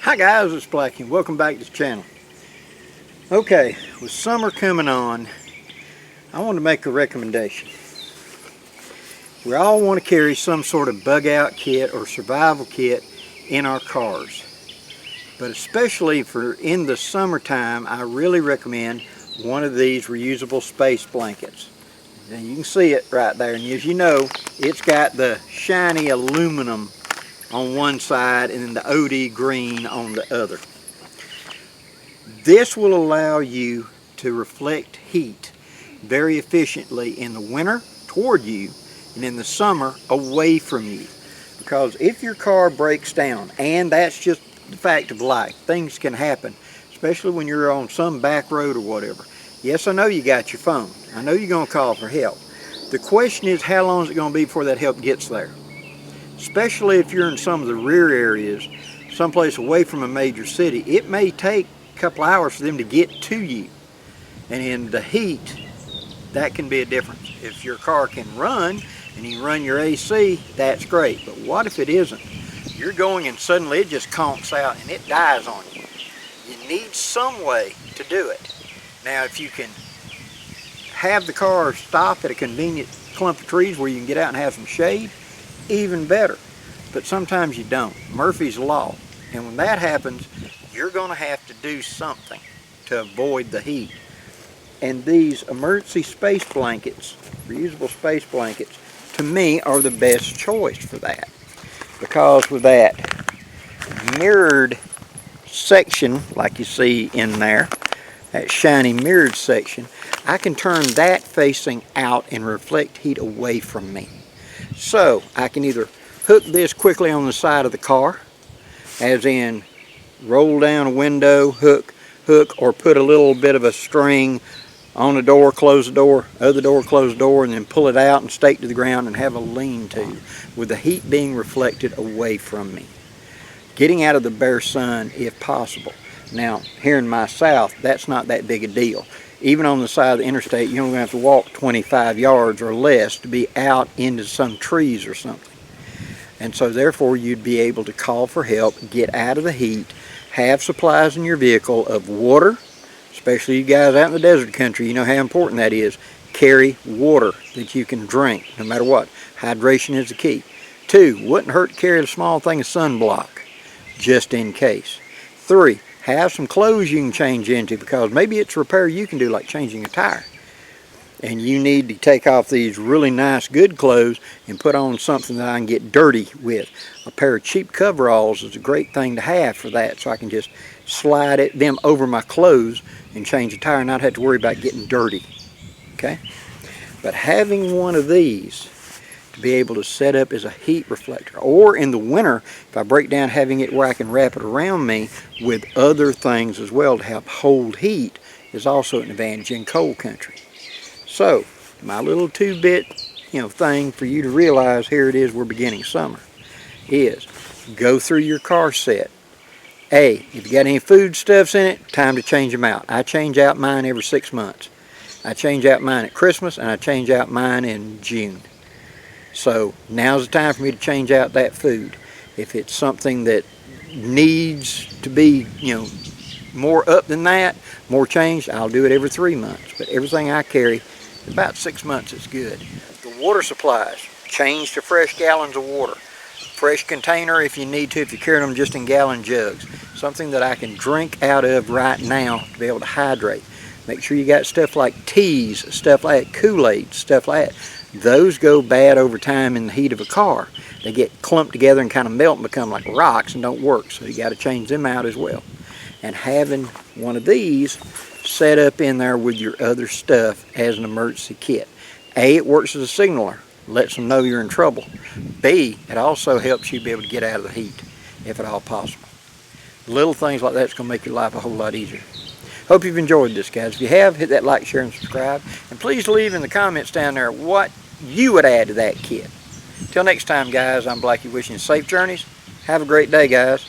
Hi guys, it's Blackie. Welcome back to the channel. Okay, with summer coming on, I want to make a recommendation. We all want to carry some sort of bug out kit or survival kit in our cars. But especially for in the summertime, I really recommend one of these reusable space blankets. And you can see it right there, and as you know, it's got the shiny aluminum on one side and then the OD green on the other. This will allow you to reflect heat very efficiently in the winter toward you and in the summer away from you. Because if your car breaks down, and that's just the fact of life, things can happen, especially when you're on some back road or whatever. Yes, I know you got your phone. I know you're going to call for help. The question is, how long is it going to be before that help gets there? Especially if you're in some of the rear areas, someplace away from a major city, it may take a couple hours for them to get to you. And in the heat, that can be a difference. If your car can run and you run your AC, that's great. But what if it isn't? You're going and suddenly it just conks out and it dies on you. You need some way to do it. Now, if you can have the car stop at a convenient clump of trees where you can get out and have some shade, even better. But sometimes you don't. Murphy's Law. And when that happens, you're going to have to do something to avoid the heat. And these emergency space blankets, reusable space blankets, to me are the best choice for that. Because with that mirrored section, like you see in there, that shiny mirrored section, I can turn that facing out and reflect heat away from me. So I can either hook this quickly on the side of the car, as in roll down a window, hook, or put a little bit of a string on the door, close the door, other door, close the door, and then pull it out and stake to the ground and have a lean-to with the heat being reflected away from me. Getting out of the bare sun if possible. Now, here in my south, that's not that big a deal. Even on the side of the interstate, you're only going to have to walk 25 yards or less to be out into some trees or something. And so therefore, you'd be able to call for help, get out of the heat, have supplies in your vehicle of water, especially you guys out in the desert country, you know how important that is. Carry water that you can drink, no matter what. Hydration is the key. 2, wouldn't hurt to carry a small thing of sunblock, just in case. 3, have some clothes you can change into, because maybe it's a repair you can do, like changing a tire. And you need to take off these really nice good clothes and put on something that I can get dirty with. A pair of cheap coveralls is a great thing to have for that, so I can just slide them over my clothes and change a tire and not have to worry about getting dirty. Okay? But having one of these to be able to set up as a heat reflector, or in the winter, if I break down, having it where I can wrap it around me with other things as well to help hold heat, is also an advantage in cold country. So my little 2-bit thing for you to realize, here it is, we're beginning summer, is go through your car set. If you got any foodstuffs in it, time to change them out. I change out mine every 6 months. I change out mine at Christmas, and I change out mine in June. So now's the time for me to change out that food. If it's something that needs to be, more up than that, more changed, I'll do it every 3 months. But everything I carry, about 6 months is good. The water supplies, change to fresh gallons of water. Fresh container if you need to, if you're carrying them just in gallon jugs. Something that I can drink out of right now to be able to hydrate. Make sure you got stuff like teas, stuff like Kool-Aid, stuff like that. Those go bad over time in the heat of a car. They get clumped together and kind of melt and become like rocks and don't work. So you got to change them out as well. And having one of these set up in there with your other stuff as an emergency kit. A, it works as a signaler. Lets them know you're in trouble. B, it also helps you be able to get out of the heat, if at all possible. Little things like that's going to make your life a whole lot easier. Hope you've enjoyed this, guys. If you have, hit that like, share, and subscribe. And please leave in the comments down there what you would add to that kit. Till next time, guys, I'm Blackie wishing you safe journeys. Have a great day, guys.